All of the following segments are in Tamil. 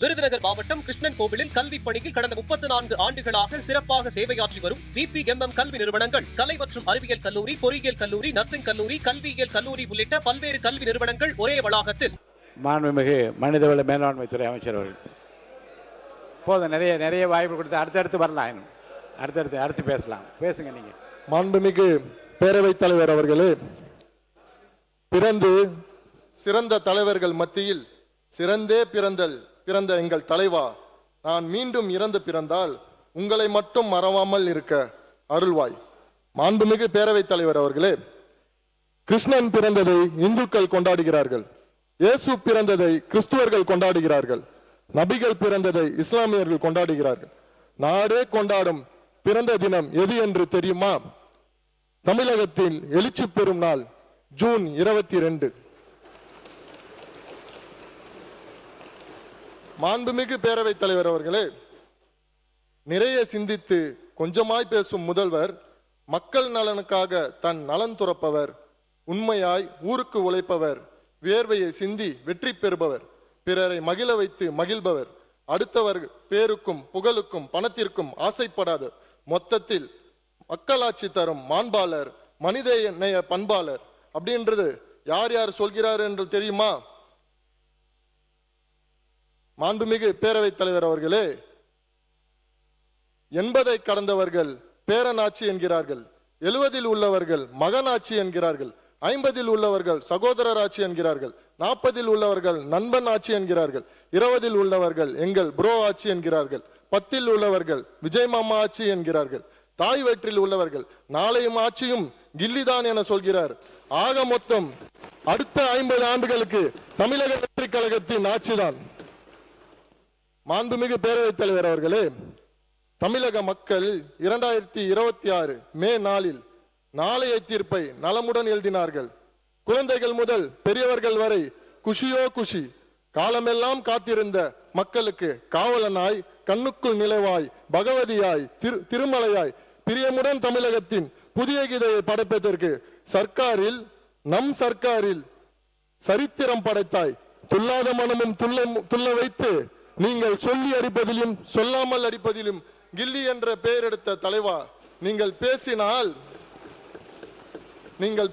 விருதுநகர் மாவட்டம் கிருஷ்ணன் கோவிலில் கல்வி பணியில் கடந்த 34 ஆண்டுகளாக சிறப்பாக சேவையாற்றி வரும் VPMM கல்வி நிறுவனங்கள், கலை மற்றும் அறிவியல் கல்லூரி, பொறியியல் கல்லூரி, நர்சிங் கல்லூரி, கல்வியியல் கல்லூரி உள்ளிட்ட பல்வேறு கல்வி நிறுவனங்கள் ஒரே வளாகத்தில். மாண்புமிகு மனிதவள மேலாண்மைத்துறை அமைச்சர் அவர்கள் போதும், நிறைய வாய்ப்பு கொடுத்து அடுத்தடுத்து வரலாம், அடுத்து பேசலாம். பேசுங்க நீங்க. மாண்புமிகு பேரவைத் தலைவர் அவர்களே, பிறந்து சிறந்த தலைவர்கள் மத்தியில் சிறந்தே பிறந்த எங்கள் தலைவா, நான் மீண்டும் இறந்து பிறந்தால் உங்களை மட்டும் மறவாமல் இருக்க அருள்வாய். மாண்புமிகு பேரவைத் தலைவர் அவர்களே, கிருஷ்ணன் பிறந்ததை இந்துக்கள் கொண்டாடுகிறார்கள், இயேசு பிறந்ததை கிறிஸ்துவர்கள் கொண்டாடுகிறார்கள், நபிகள் பிறந்ததை இஸ்லாமியர்கள் கொண்டாடுகிறார்கள். நாடே கொண்டாடும் பிறந்த தினம் எது என்று தெரியுமா? தமிழகத்தில் எழுச்சி பெறும் நாள் ஜூன் 22. மாண்புமிகு பேரவைத் தலைவர் அவர்களே, நிறைய சிந்தித்து கொஞ்சமாய் பேசும் முதல்வர், மக்கள் நலனுக்காக தன் நலன் துறப்பவர், உண்மையாய் ஊருக்கு உழைப்பவர், வியர்வையை சிந்தி வெற்றி பெறுபவர், பிறரை மகிழ வைத்து மகிழ்பவர், அடுத்தவர் பேருக்கும் புகழுக்கும் பணத்திற்கும் ஆசைப்படாத, மொத்தத்தில் மக்களாட்சி தரும் மாண்பாளர், மனித நேய பண்பாளர் அப்படின்றது யார் யார் சொல்கிறார் என்று தெரியுமா? மாண்புமிகு பேரவைத் தலைவர் அவர்களே, 80 கடந்தவர்கள் பேரனாட்சி என்கிறார்கள், 70 உள்ளவர்கள் மகனாட்சி என்கிறார்கள், 50 உள்ளவர்கள் சகோதரர் ஆட்சி என்கிறார்கள், 40 உள்ளவர்கள் நண்பன் ஆட்சி என்கிறார்கள், 20 உள்ளவர்கள் எங்கள் ப்ரோ ஆட்சி என்கிறார்கள், 10 உள்ளவர்கள் விஜய் மாமா ஆட்சி என்கிறார்கள், தாய் வயிற்றில் உள்ளவர்கள் நாளையும் ஆட்சியும் கில்லிதான் என சொல்கிறார். ஆக மொத்தம் அடுத்த 50 ஆண்டுகளுக்கு தமிழக வெற்றி கழகத்தின் ஆட்சிதான். மாண்புமிகு பேரவைத் தலைவர் அவர்களே, தமிழக மக்கள் 2026 மே 4 நாளைய தீர்ப்பை நலமுடன் எழுதினார்கள். குழந்தைகள் முதல் பெரியவர்கள் வரை குஷியோ குஷி. காலமெல்லாம் காத்திருந்த மக்களுக்கு காவலனாய், கண்ணுக்குள் நிலவாய், பகவதியாய், திருமலையாய் பிரியமுடன் தமிழகத்தின் புதிய கீதையை படைப்பதற்கு நம் சர்க்காரில் சரித்திரம் படைத்தாய். துல்லாத மனமும் துள்ள வைத்து நீங்கள் சொல்லி அடிப்பதிலும் சொல்லாமல் அடிப்பதிலும் கில்லி என்ற பெயர் எடுத்த தலைவா, நீங்கள்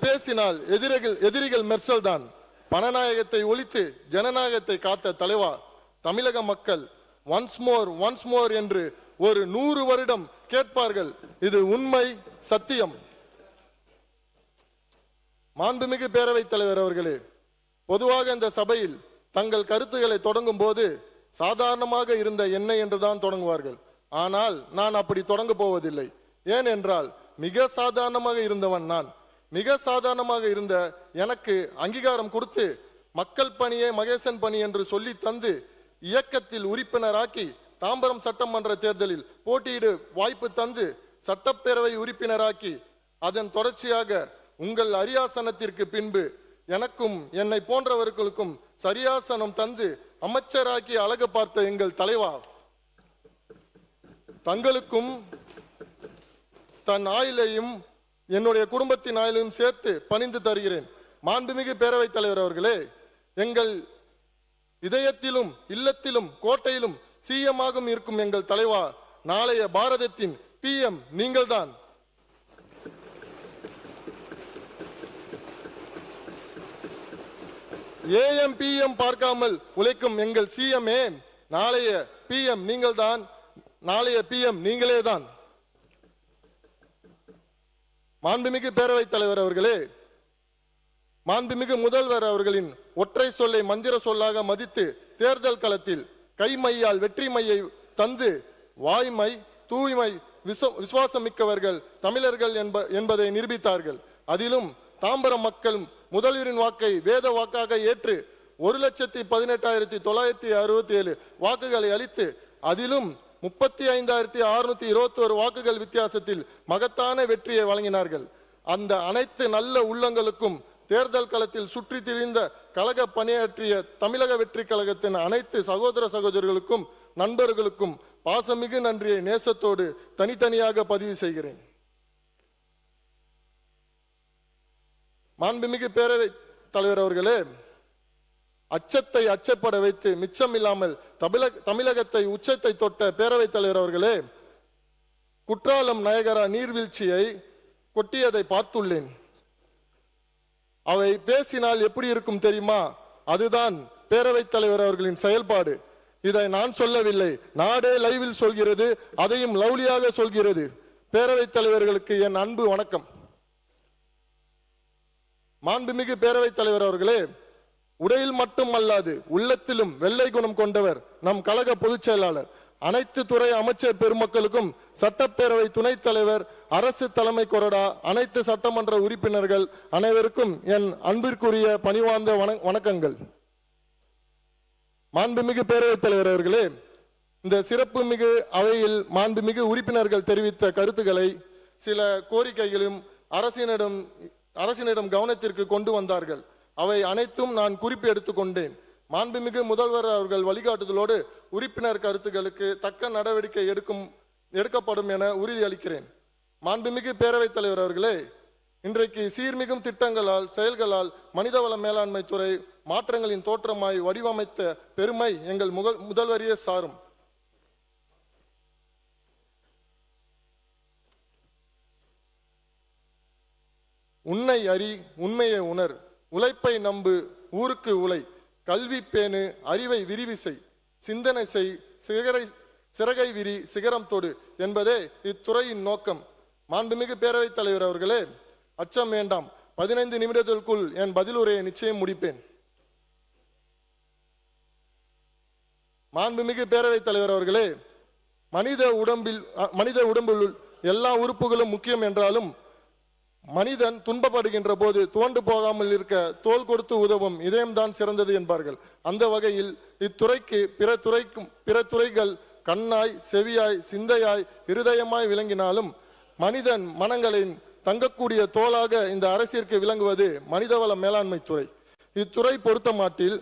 பேசினால் எதிரிகள் மெர்சல் தான். பணநாயகத்தை ஒழித்து ஜனநாயகத்தை காத்த தலைவா, தமிழக மக்கள் ஒன்ஸ் மோர் என்று ஒரு 100 வருடம் கேட்பார்கள். இது உண்மை, சத்தியம். மாண்புமிகு பேரவைத் தலைவர் அவர்களே, பொதுவாக இந்த சபையில் தங்கள் கருத்துக்களை தொடங்கும் போது சாதாரணமாக இருந்த என்னை என்றுதான் தொடங்குவார்கள். ஆனால் நான் அப்படி தொடங்க போவதில்லை. ஏனென்றால் மிக சாதாரணமாக இருந்தவன் நான். மிக சாதாரணமாக இருந்த எனக்கு அங்கீகாரம் கொடுத்து மக்கள் பணியே மகேசன் பணி என்று சொல்லி தந்து இயக்கத்தில் உறுப்பினராக்கி தாம்பரம் சட்டமன்ற தேர்தலில் போட்டியிட வாய்ப்பு தந்து சட்டப்பேரவை உறுப்பினராக்கி அதன் தொடர்ச்சியாக உங்கள் அரியாசனத்திற்கு பின்பு எனக்கும் என்னை போன்றவர்களுக்கும் சரியாசனம் தந்து அமைச்சராக்கி அழகு பார்த்த எங்கள் தலைவா, தங்களுக்கும் தன் ஆயுளையும் என்னுடைய குடும்பத்தின் ஆயுளையும் சேர்த்து பணிந்து தருகிறேன். மாண்புமிகு பேரவைத் தலைவர் அவர்களே, எங்கள் இதயத்திலும் இல்லத்திலும் கோட்டையிலும் சிஎம்மாகவும் இருக்கும் எங்கள் தலைவா, நாளைய பாரதத்தின் PM நீங்கள்தான். AM PM பார்க்காமல் உழைக்கும் எங்கள் CMஏ, நாளைய PM நீங்கள்தான், நாளைய PM நீங்களே தான். மாண்புமிகு பேரவைத் தலைவர் அவர்களே, மாண்புமிகு முதல்வர் அவர்களின் ஒற்றை சொல்லை மந்திர சொல்லாக மதித்து தேர்தல் களத்தில் கைமையால் வெற்றி மையை தந்து வாய்மை, தூய்மை, விசுவாசமிக்கவர்கள் தமிழர்கள் என்பதை நிரூபித்தார்கள். அதிலும் தாம்பரம் மக்கள் முதல்வரின் வாக்கை வேத வாக்காக ஏற்று 1,18,967 வாக்குகளை அளித்து அதிலும் 35,621 வாக்குகள் வித்தியாசத்தில் மகத்தான வெற்றியை வழங்கினார்கள். அந்த அனைத்து நல்ல உள்ளங்களுக்கும் தேர்தல் களத்தில் சுற்றி திரிந்த கழக பணியாற்றிய தமிழக வெற்றி கழகத்தின் அனைத்து சகோதர சகோதரிகளுக்கும் நண்பர்களுக்கும் பாசமிகு நன்றியை நேசத்தோடு தனித்தனியாக பதிவு செய்கிறேன். மாண்புமிகு பேரவை தலைவர் அவர்களே, அச்சத்தை அச்சப்பட வைத்து மிச்சமில்லாமல் தமிழகத்தை உச்சத்தை தொட்ட பேரவைத் தலைவர் அவர்களே, குற்றாலம் நயகரா நீர்வீழ்ச்சியை கொட்டியதை பார்த்துள்ளேன். அவை பேசினால் எப்படி இருக்கும் தெரியுமா? அதுதான் பேரவைத் தலைவர் அவர்களின் செயல்பாடு. இதை நான் சொல்லவில்லை, நாடே லைவில் சொல்கிறது, அதையும் லவ்லியாக சொல்கிறது. பேரவைத் தலைவர்களுக்கு என் அன்பு வணக்கம். மாண்புமிகு பேரவைத் தலைவர் அவர்களே, உடையில் மட்டும் அல்லாது உள்ளத்திலும் வெள்ளை குணம் கொண்டவர் நம் கழக பொதுச் செயலாளர். அனைத்து துறை அமைச்சர் பெருமக்களுக்கும், சட்டப்பேரவை துணைத் தலைவர், அரசு தலைமை கொறடா, அனைத்து சட்டமன்ற உறுப்பினர்கள் அனைவருக்கும் என் அன்பிற்குரிய பணிவார்ந்த வணக்கங்கள். மாண்புமிகு பேரவைத் தலைவர் அவர்களே, இந்த சிறப்பு மிகு அவையில் மாண்புமிகு உறுப்பினர்கள் தெரிவித்த கருத்துக்களை, சில கோரிக்கைகளும் அரசினிடம் கவனத்திற்கு கொண்டு வந்தார்கள். அவை அனைத்தும் நான் குறிப்பு எடுத்துக்கொண்டேன். மாண்புமிகு முதல்வர் அவர்கள் வழிகாட்டுதலோடு உறுப்பினர் கருத்துக்களுக்கு தக்க நடவடிக்கை எடுக்கப்படும் என உறுதியளிக்கிறேன். மாண்புமிகு பேரவைத் தலைவர் அவர்களே, இன்றைக்கு சீர்மிகும் திட்டங்களால் செயல்களால் மனிதவள மேலாண்மை துறை மாற்றங்களின் தோற்றமாய் வடிவமைத்த பெருமை எங்கள் முதல்வரையே சாரும். உன்னை அறி, உண்மையை உணர், உழைப்பை நம்பு, ஊருக்கு உழை, கல்வி பேணு, அறிவை விரிவு செய், சிந்தனை செய், சிறகை விரி, சிகரம் தொடு என்பதே இத்துறையின் நோக்கம். மாண்புமிகு பேரவைத் தலைவர் அவர்களே, அச்சம் வேண்டாம், 15 நிமிடத்திற்குள் என் பதிலுரையை நிச்சயம் முடிப்பேன். மாண்புமிகு பேரவைத் தலைவர் அவர்களே, மனித உடம்பில் எல்லா உறுப்புகளும் முக்கியம் என்றாலும் மனிதன் துன்பப்படுகின்ற போது துவண்டு போகாமல் இருக்க தோள் கொடுத்து உதவும் இதயம்தான் சிறந்தது என்பார்கள். அந்த வகையில் இத்துறைக்கு பிற துறைகள் கண்ணாய், செவியாய், சிந்தையாய், இருதயமாய் விளங்கினாலும் மனிதன் மனங்களின் தங்கக்கூடிய தோளாக இந்த அரசிற்கு விளங்குவது மனிதவள மேலாண்மை துறை. இத்துறை பொறுத்தமாட்டில்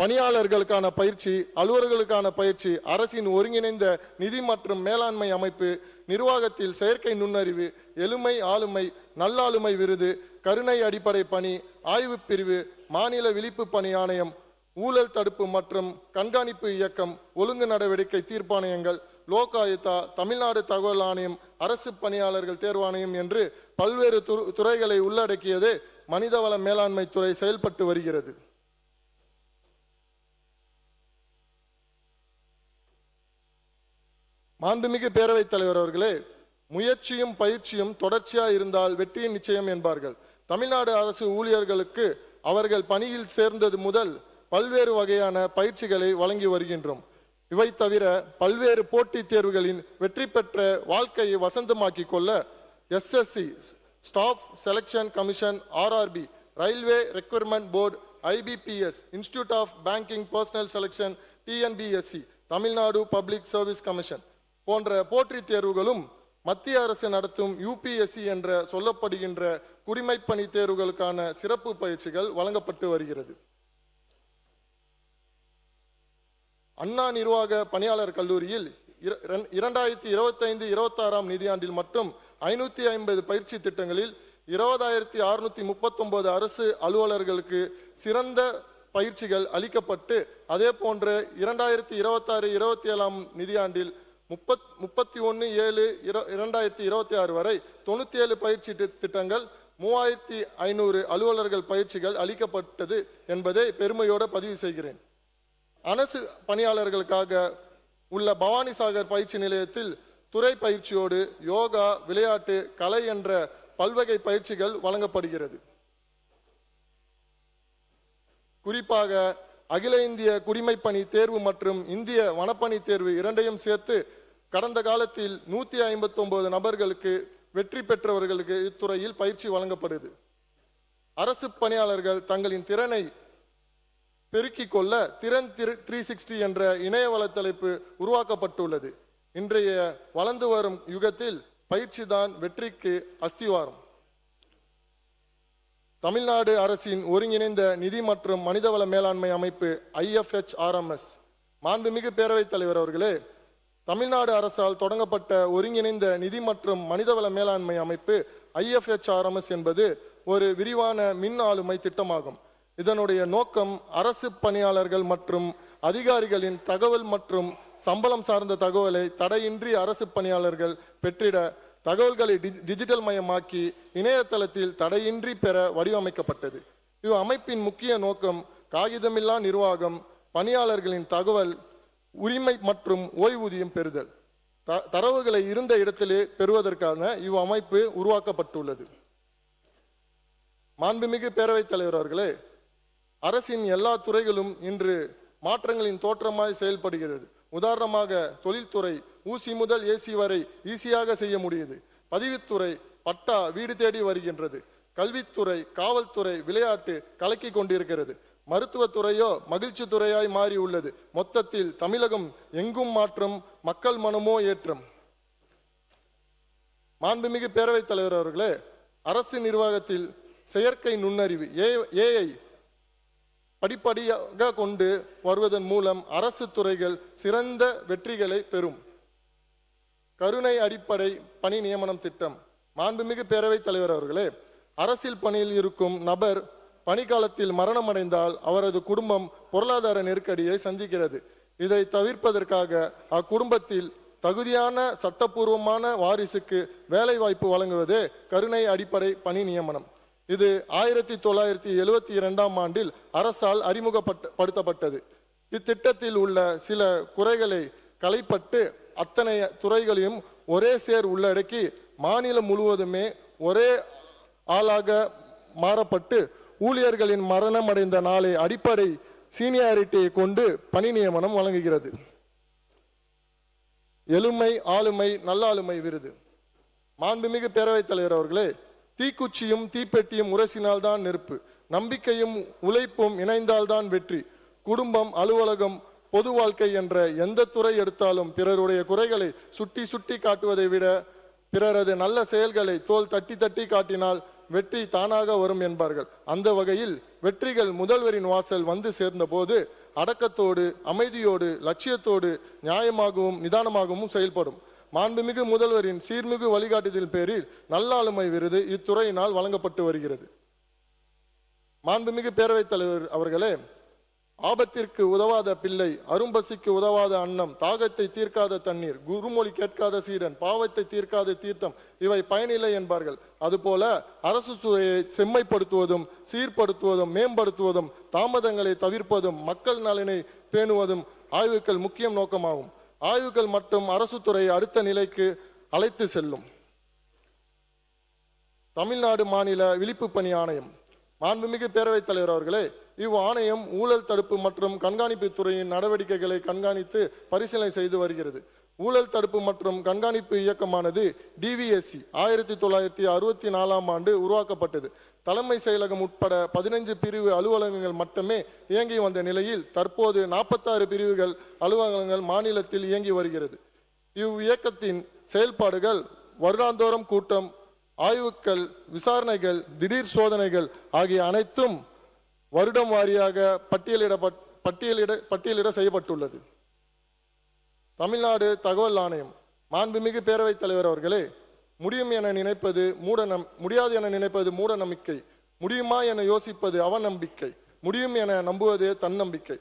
பணியாளர்களுக்கான பயிற்சி, அலுவலர்களுக்கான பயிற்சி, அரசின் ஒருங்கிணைந்த நிதி மற்றும் மேலாண்மை அமைப்பு, நிர்வாகத்தில் செயற்கை நுண்ணறிவு, எளிமை ஆளுமை, நல்லாளுமை விருது, கருணை அடிப்படை பணி, ஆய்வு பிரிவு, மாநில விழிப்பு பணி ஆணையம், ஊழல் தடுப்பு மற்றும் கண்காணிப்பு இயக்கம், ஒழுங்கு நடவடிக்கை தீர்ப்பாணையங்கள், லோக் ஆயுக்தா, தமிழ்நாடு தகவல் ஆணையம், அரசு பணியாளர்கள் தேர்வாணையம் என்று பல்வேறு துறைகளை உள்ளடக்கியது மனிதவள மேலாண்மை துறை செயல்பட்டு வருகிறது. மாண்புமிகு பேரவைத் தலைவர் அவர்களே, முயற்சியும் பயிற்சியும் தொடர்ச்சியா இருந்தால் வெற்றியின் நிச்சயம் என்பார்கள். தமிழ்நாடு அரசு ஊழியர்களுக்கு அவர்கள் பணியில் சேர்ந்தது முதல் பல்வேறு வகையான பயிற்சிகளை வழங்கி வருகின்றோம். இவை தவிர பல்வேறு போட்டித் தேர்வுகளின் வெற்றி பெற்ற வாழ்க்கையை வசந்தமாக்கி கொள்ள SSC staff selection commission, RRB, railway recruitment board, IBPS, institute of banking personnel selection, TNBSC, Tamil Nadu public service commission போன்ற போட்டித் தேர்வுகளும் மத்திய அரசு நடத்தும் UPSC என்ற சொல்லப்படுகின்ற குடிமைப்பணி தேர்வுகளுக்கான சிறப்பு பயிற்சிகள் வழங்கப்பட்டு வருகிறது. அண்ணா நிர்வாக பணியாளர் கல்லூரியில் 2025-26 நிதியாண்டில் மட்டும் 550 பயிற்சி திட்டங்களில் 20,639 அரசு அலுவலர்களுக்கு சிறந்த பயிற்சிகள் அளிக்கப்பட்டு, அதே போன்று 2026-27 நிதியாண்டில் 31/7/2026 வரை 97 பயிற்சி திட்டங்கள் 3500 அலுவலர்கள் பயிற்சிகள் அளிக்கப்பட்டது என்பதை பெருமையோடு பதிவு செய்கிறேன். அரசு பணியாளர்களுக்காக உள்ள பவானிசாகர் பயிற்சி நிலையத்தில் துறை பயிற்சியோடு யோகா, விளையாட்டு, கலை என்ற பல்வகை பயிற்சிகள் வழங்கப்படுகிறது. குறிப்பாக அகில இந்திய குடிமைப்பணி தேர்வு மற்றும் இந்திய வனப்பணி தேர்வு இரண்டையும் சேர்த்து கடந்த காலத்தில் 159 நபர்களுக்கு வெற்றி பெற்றவர்களுக்கு இத்துறையில் பயிற்சி வழங்கப்படுது. அரசு பணியாளர்கள் தங்களின் திறனை பெருக்கிக் கொள்ள திறன் 360 என்ற இணைய வலைத்தளப்பு உருவாக்கப்பட்டுள்ளது. இன்றைய வளர்ந்து வரும் யுகத்தில் பயிற்சி தான் வெற்றிக்கு அஸ்திவாரம். தமிழ்நாடு அரசின் ஒருங்கிணைந்த நிதி மற்றும் மனிதவள மேலாண்மை அமைப்பு IFHRMS. மாண்புமிகு பேரவைத் தலைவர் அவர்களே, தமிழ்நாடு அரசால் தொடங்கப்பட்ட ஒருங்கிணைந்த நிதி மற்றும் மனிதவள மேலாண்மை அமைப்பு IFHRMS என்பது ஒரு விரிவான மின் ஆளுமை திட்டமாகும். இதனுடைய நோக்கம் அரசு பணியாளர்கள் மற்றும் அதிகாரிகளின் தகவல் மற்றும் சம்பளம் சார்ந்த தகவலை தடையின்றி அரசு பணியாளர்கள் பெற்றிட தகவல்களை டிஜிட்டல் மயமாக்கி இணையதளத்தில் தடையின்றி பெற வடிவமைக்கப்பட்டது. இவ் அமைப்பின் முக்கிய நோக்கம் காகிதமில்லா நிர்வாகம், பணியாளர்களின் தகவல் உரிமை மற்றும் ஓய்வூதியம் பெறுதல். தரவுகளை இருந்த இடத்திலே பெறுவதற்கான இவ் அமைப்பு உருவாக்கப்பட்டுள்ளது. மாண்புமிகு பேரவைத் தலைவர் அவர்களே, அரசின் எல்லா துறைகளும் இன்று மாற்றங்களின் தோற்றமாய் செயல்படுகிறது. உதாரணமாக தொழில்துறை ஊசி முதல் ஏசி வரை ஈஸியாக செய்ய முடியுது. பதிவுத்துறை பட்டா வீடு தேடி வருகின்றது. கல்வித்துறை, காவல்துறை, விளையாட்டு கலக்கி கொண்டிருக்கிறது. மருத்துவத்துறையோ மகிழ்ச்சி துறையாய் மாறி உள்ளது. மொத்தத்தில் தமிழகம் எங்கும் மாற்றம், மக்கள் மனமோ ஏற்றம். மாண்புமிகு பேரவைத் தலைவர் அவர்களே, அரசு நிர்வாகத்தில் செயற்கை நுண்ணறிவு ஏஐ படிப்படியாக கொண்டு வருவதன் மூலம் அரசு துறைகள் சிறந்த வெற்றிகளை பெறும். கருணை அடிப்படை பணி நியமனம் திட்டம். மாண்புமிகு பேரவைத் தலைவர் அவர்களே, அரசியல் பணியில் இருக்கும் நபர் பணிக்காலத்தில் மரணமடைந்தால் அவரது குடும்பம் பொருளாதார நெருக்கடியை சந்திக்கிறது. இதை தவிர்ப்பதற்காக அக்குடும்பத்தில் தகுதியான சட்டப்பூர்வமான வாரிசுக்கு வேலை வாய்ப்பு வழங்குவதே கருணை அடிப்படை பணி நியமனம். இது 1972ஆம் ஆண்டில் அரசால் அறிமுகப்படுத்தப்பட்டது. இத்திட்டத்தில் உள்ள சில குறைகளை களைப்பட்டு அத்தனை துறைகளையும் ஒரே சேர் உள்ளடக்கி மாநிலம் முழுவதுமே ஒரே ஆளாக மாறப்பட்டு ஊழியர்களின் மரணம் அடைந்த நாளை அடிப்படை சீனியாரிட்டியை கொண்டு பணி நியமனம் வழங்குகிறது. எழுமை, ஆளுமை, நல்லாளுமை விருது. மாண்புமிகு பேரவைத் தலைவர் அவர்களே, தீக்குச்சியும் தீப்பெட்டியும் உரசினால்தான் நெருப்பு, நம்பிக்கையும் உழைப்பும் இணைந்தால்தான் வெற்றி. குடும்பம், அலுவலகம், பொது வாழ்க்கை என்ற எந்த துறை எடுத்தாலும் பிறருடைய குறைகளை சுட்டி சுட்டி காட்டுவதை விட பிறரது நல்ல செயல்களை தோல் தட்டி தட்டி காட்டினால் வெற்றி தானாக வரும் என்பார்கள். அந்த வகையில் வெற்றிகள் முதல்வரின் வாசல் வந்து சேர்ந்த போது அடக்கத்தோடு, அமைதியோடு, லட்சியத்தோடு, நியாயமாகவும் நிதானமாகவும் செயல்படும். மாண்புமிகு முதல்வரின் சீர்மிகு வழிகாட்டுதல் பேரில் நல்லாளுமை விருது இத்துறையினால் வழங்கப்பட்டு வருகிறது. மாண்புமிகு பேரவைத் தலைவர் அவர்களே, ஆபத்திற்கு உதவாத பிள்ளை, அரும்பசிக்கு உதவாத அன்னம், தாகத்தை தீர்க்காத தண்ணீர், குருமொழி கேட்காத சீடன், பாவத்தை தீர்க்காத தீர்த்தம் இவை பயனில்லை என்பார்கள். அதுபோல அரசு துறையை செம்மைப்படுத்துவதும் சீர்படுத்துவதும் மேம்படுத்துவதும் தாமதங்களை தவிர்ப்பதும் மக்கள் நலனை பேணுவதும் ஆய்வுகள் முக்கிய நோக்கமாகும். ஆய்வுகள் மற்றும் அரசு துறையை அடுத்த நிலைக்கு அழைத்து செல்லும். தமிழ்நாடு மாநில விழிப்பு பணி ஆணையம். மாண்புமிகு பேரவைத் தலைவர் அவர்களே, இவ் ஆணையம் ஊழல் தடுப்பு மற்றும் கண்காணிப்பு துறையின் நடவடிக்கைகளை கண்காணித்து பரிசீலனை செய்து வருகிறது. ஊழல் தடுப்பு மற்றும் கண்காணிப்பு இயக்கமானது DVSC 1964ஆம் ஆண்டு உருவாக்கப்பட்டது. தலைமை செயலகம் உட்பட 15 பிரிவு அலுவலகங்கள் மட்டுமே இயங்கி வந்த நிலையில் தற்போது 46 பிரிவுகள் அலுவலகங்கள் மாநிலத்தில் இயங்கி வருகிறது. இவ் இயக்கத்தின் செயல்பாடுகள் வருடாந்தோறும் கூட்டம், ஆய்வுகள், விசாரணைகள், திடீர் சோதனைகள் ஆகிய அனைத்தும் வருடம் வாரியாக பட்டியலிட செய்யப்பட்டுள்ளது. தமிழ்நாடு தகவல் ஆணையம். மாண்புமிகு பேரவைத் தலைவர் அவர்களே, முடியாது என நினைப்பது மூட நம்பிக்கை, முடியுமா என யோசிப்பது அவநம்பிக்கை, முடியும் என நம்புவதே தன்னம்பிக்கை.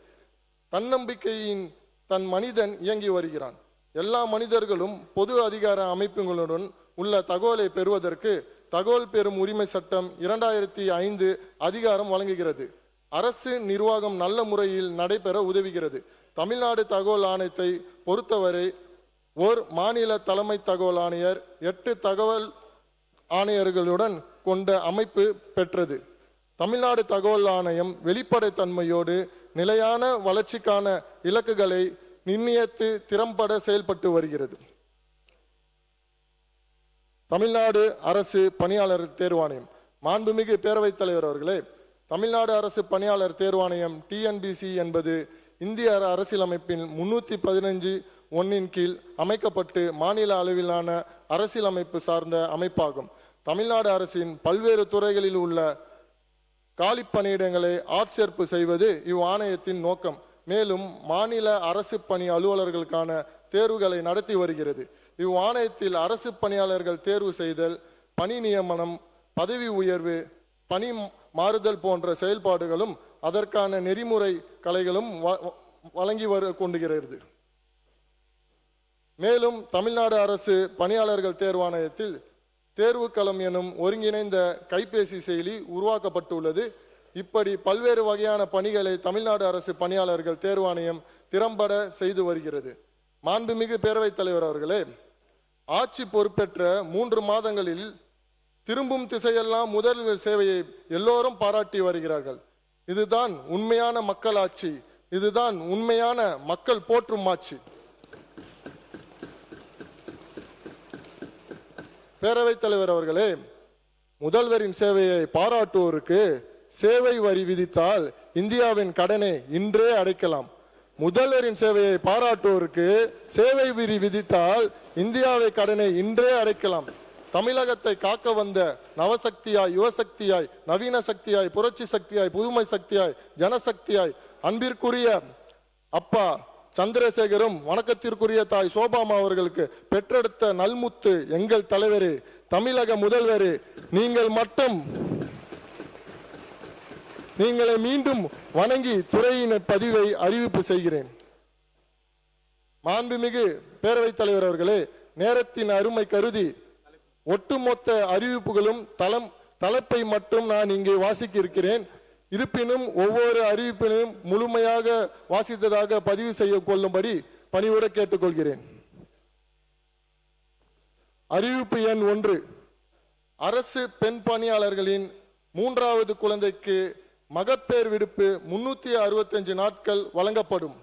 தன்னம்பிக்கையின் தன் மனிதன் இயங்கி வருகிறான். எல்லா மனிதர்களும் பொது அதிகார அமைப்புகளுடன் உள்ள தகவலை பெறுவதற்கு தகவல் பெறும் உரிமை சட்டம் 2005 அதிகாரம் வழங்குகிறது. அரசு நிர்வாகம் நல்ல முறையில் நடைபெற உதவுகிறது. தமிழ்நாடு தகவல் ஆணையத்தை பொறுத்தவரை ஓர் மாநில தலைமை தகவல் ஆணையர் 8 தகவல் ஆணையர்களுடன் கொண்ட அமைப்பு பெற்றது. தமிழ்நாடு தகவல் ஆணையம் வெளிப்படைத்தன்மையோடு நிலையான வளர்ச்சிக்கான இலக்குகளை நிர்ணயித்து திறம்பட செயல்பட்டு வருகிறது. தமிழ்நாடு அரசு பணியாளர் தேர்வாணையம். மாண்புமிகு பேரவைத் தலைவர் அவர்களே, தமிழ்நாடு அரசு பணியாளர் தேர்வாணையம் TNBC என்பது இந்திய அரசியலமைப்பின் 315(1) கீழ் அமைக்கப்பட்டு மாநில அளவிலான அரசியலமைப்பு சார்ந்த அமைப்பாகும். தமிழ்நாடு அரசின் பல்வேறு துறைகளில் உள்ள காலி பணியிடங்களை ஆட்சேர்ப்பு செய்வது இவ் ஆணையத்தின் நோக்கம். மேலும் மாநில அரசு பணி அலுவலர்களுக்கான தேர்வுகளை நடத்தி வருகிறது. இவ் ஆணையத்தில் அரசு பணியாளர்கள் தேர்வு செய்தல், பணி நியமனம், பதவி உயர்வு, பணி மாறுதல் போன்ற செயல்பாடுகளும் அதற்கான நெறிமுறை கலைகளும் வழங்கி கொண்டுகிறது. மேலும் தமிழ்நாடு அரசு பணியாளர்கள் தேர்வாணையத்தில் தேர்வுக்களம் எனும் ஒருங்கிணைந்த கைபேசி செயலி உருவாக்கப்பட்டுள்ளது. இப்படி பல்வேறு வகையான பணிகளை தமிழ்நாடு அரசு பணியாளர்கள் தேர்வாணையம் திறம்பட செய்து வருகிறது. மாண்புமிகு பேரவைத் தலைவர் அவர்களே, ஆட்சி பொறுப்பேற்ற 3 மாதங்களில் திரும்பும் திசையெல்லாம் முதல்வர் சேவையை எல்லோரும் பாராட்டி வருகிறார்கள். இதுதான் உண்மையான மக்களாட்சி, இதுதான் உண்மையான மக்கள் போற்றும் ஆட்சி. பேரவைத் தலைவர் அவர்களே, முதல்வரின் சேவையை பாராட்டுவோருக்கு சேவை வரி விதித்தால் இந்தியாவின் கடனை இன்றே அடைக்கலாம். முதல்வரின் சேவையை பாராட்டுவோருக்கு சேவை வரி விதித்தால் இந்தியாவை கடனை இன்றே அடைக்கலாம். தமிழகத்தை காக்க வந்த நவசக்தியாய், யுவசக்தியாய், நவீன சக்தியாய், புரட்சி சக்தியாய், புதுமை சக்தியாய், ஜனசக்தியாய் அன்பிற்குரிய அப்பா சந்திரசேகரும் வணக்கத்திற்குரிய தாய் சோபாமா அவர்களுக்கு பெற்றெடுத்த நல்முத்து எங்கள் தலைவரே, தமிழக முதல்வரே, நீங்களை மீண்டும் வணங்கி துறையினர் பதிவை அறிவிப்பு செய்கிறேன். மாண்புமிகு பேரவைத் தலைவர் அவர்களே, நேரத்தின் அருமை கருதி ஒட்டுமொத்த அறிவிப்புகளும் தலைப்பை மட்டும் நான் இங்கே வாசிக்க இருக்கிறேன். இருப்பினும் ஒவ்வொரு அறிவிப்பினையும் முழுமையாக வாசித்ததாக பதிவு செய்ய கொள்ளும்படி பணிவோடு கேட்டுக்கொள்கிறேன். அறிவிப்பு எண் 1, அரசு பெண் பணியாளர்களின் 3வது குழந்தைக்கு மகப்பேறு விடுப்பு 365 நாட்கள் வழங்கப்படும்.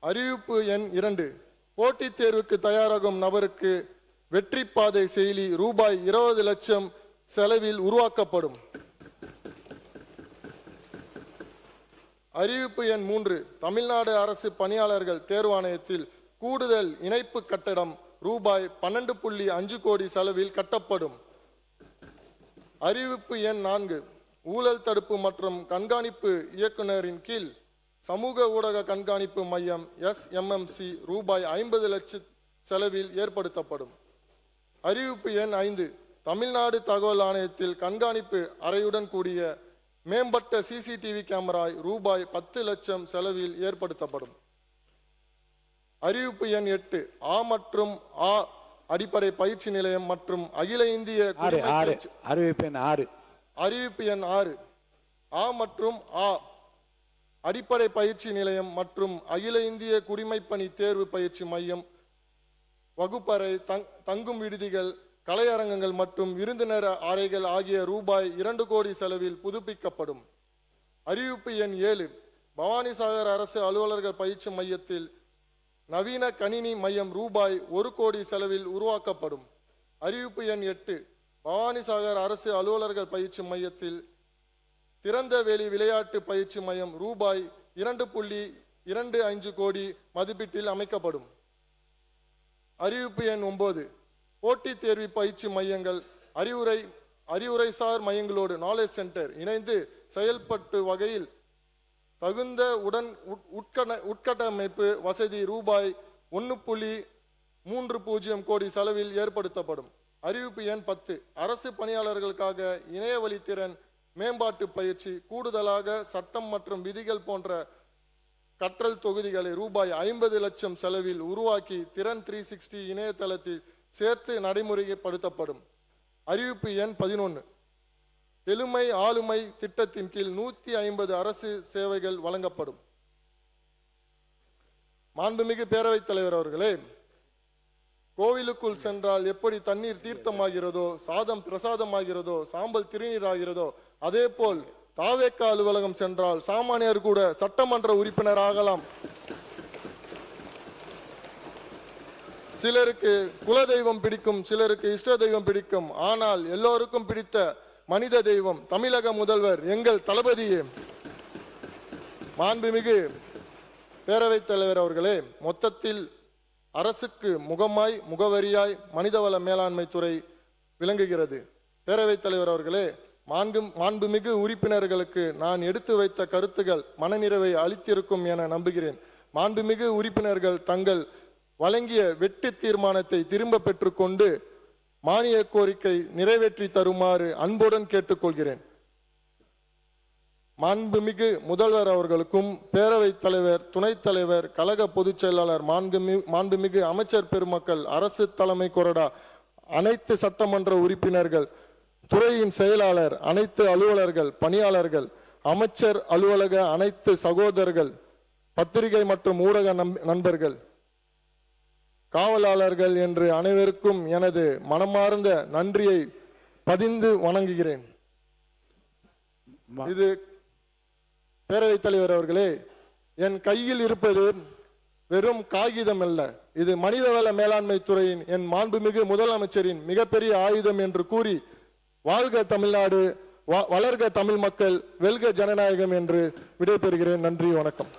அறிவிப்பு எண் 2, போட்டித் தேர்வுக்கு தயாராகும் நபருக்கு வெற்றி பாதை செயலி ரூபாய் 20 லட்சம் செலவில் உருவாக்கப்படும். அறிவிப்பு எண் 3, தமிழ்நாடு அரசு பணியாளர்கள் தேர்வாணையத்தில் கூடுதல் இணைப்பு கட்டடம் ரூபாய் 12.5 கோடி செலவில் கட்டப்படும். அறிவிப்பு எண் 4, ஊழல் தடுப்பு மற்றும் கண்காணிப்பு இயக்குநரின் கீழ் சமூக ஊடக கண்காணிப்பு மையம் SMMC ரூபாய் 50 லட்சம் செலவில் ஏற்படுத்தப்படும். அறிவிப்பு எண் 5, தமிழ்நாடு தகவல் ஆணையத்தில் கண்காணிப்பு அறையுடன் கூடிய மேம்பட்ட CCTV கேமரா ரூபாய் 10 லட்சம் செலவில் ஏற்படுத்தப்படும். அறிவிப்பு எண் 8, ஆ மற்றும் ஆ அடிப்படை பயிற்சி நிலையம் மற்றும் அகில இந்திய அறிவிப்பு எண் 6, ஆ மற்றும் ஆ அடிப்படை பயிற்சி நிலையம் மற்றும் அகில இந்திய குடிமைப்பணி தேர்வு பயிற்சி மையம் வகுப்பறை, தங்கும் விடுதிகள், கலையரங்கங்கள் மற்றும் விருந்தினர் அறைகள் ஆகிய ரூபாய் 2 கோடி செலவில் புதுப்பிக்கப்படும். அறிவிப்பு எண் 7, பவானிசாகர் அரசு அலுவலர்கள் பயிற்சி மையத்தில் நவீன கணினி மையம் ரூபாய் 1 கோடி செலவில் உருவாக்கப்படும். அறிவிப்பு எண் 8, பவானிசாகர் அரசு அலுவலர்கள் பயிற்சி மையத்தில் திறந்த வெளி விளையாட்டு பயிற்சி மையம் ரூபாய் 2.25 கோடி மதிப்பீட்டில் அமைக்கப்படும். அறிவிப்பு எண் 9, போட்டித் தேர்வு பயிற்சி மையங்கள் அறிவுரைசார் மையங்களோடு நாலேஜ் சென்டர் இணைந்து செயல்பட்டு வகையில் தகுந்த உட்கட்டமைப்பு வசதி ரூபாய் 1.30 கோடி செலவில் ஏற்படுத்தப்படும். அறிவிப்பு எண் 10, அரசு பணியாளர்களுக்காக இணையவழி திறன் மேம்பாட்டு பயிற்சி கூடுதலாக சட்டம் மற்றும் விதிகள் போன்ற கற்றல் தொகுதிகளை ரூபாய் 50 லட்சம் செலவில் உருவாக்கி திறன் 360 இணையதளத்தில் சேர்த்து நடைமுறைப்படுத்தப்படும். அறிவிப்பு எண் 11, எளிமை ஆளுமை திட்டத்தின் கீழ் 150 அரசு சேவைகள் வழங்கப்படும். மாண்புமிகு பேரவைத் தலைவர் அவர்களே, கோவிலுக்குள் சென்றால் எப்படி தண்ணீர் தீர்த்தமாகிறதோ, சாதம் பிரசாதமாகிறதோ, சாம்பல் திருநீர் ஆகிறதோ, அதே போல் தாவேக்கா அலுவலகம் சென்றால் சாமானியர் கூட சட்டமன்ற உறுப்பினர் ஆகலாம். சிலருக்கு குலதெய்வம் பிடிக்கும், சிலருக்கு இஷ்ட தெய்வம் பிடிக்கும். ஆனால் எல்லோருக்கும் பிடித்த மனித தெய்வம் தமிழக முதல்வர் எங்கள் தளபதியே. மாண்புமிகு பேரவைத் தலைவர் அவர்களே, மொத்தத்தில் அரசுக்கு முகமாய் முகவரியாய் மனிதவள மேலாண்மை துறை விளங்குகிறது. பேரவைத் தலைவர் அவர்களே, மாண்புமிகு உறுப்பினர்களுக்கு நான் எடுத்து வைத்த கருத்துகள் மனநிறைவை அளித்திருக்கும் என நம்புகிறேன். மாண்புமிகு உறுப்பினர்கள் தங்கள் வழங்கிய வெட்டு தீர்மானத்தை திரும்ப பெற்றுக்கொண்டு மானிய கோரிக்கை நிறைவேற்றி தருமாறு அன்புடன் கேட்டுக்கொள்கிறேன். மாண்புமிகு முதல்வர் அவர்களுக்கும் பேரவைத் தலைவர், துணைத் தலைவர், கழக பொதுச் செயலாளர், மாண்புமிகு அமைச்சர் பெருமக்கள், அரசு தலைமை கொறடா, அனைத்து சட்டமன்ற உறுப்பினர்கள், துறையின் செயலாளர், அனைத்து அலுவலர்கள், பணியாளர்கள், அமைச்சர் அலுவலக அனைத்து சகோதரர்கள், பத்திரிகை மற்றும் ஊடக நண்பர்கள், காவலாளர்கள் என்று அனைவருக்கும் எனது மனமார்ந்த நன்றியை பதிந்து வணங்குகிறேன். இது பேரவைத் தலைவர் அவர்களே, என் கையில் இருப்பது வெறும் காகிதம் அல்ல, இது மனிதவள மேலாண்மை துறையின் என் மாண்புமிகு முதலமைச்சரின் மிகப்பெரிய ஆயுதம் என்று கூறி, வாழ்க தமிழ்நாடு, வளர்க தமிழ் மக்கள், வெல்க ஜனநாயகம் என்று விடைபெறுகிறேன். நன்றி, வணக்கம்.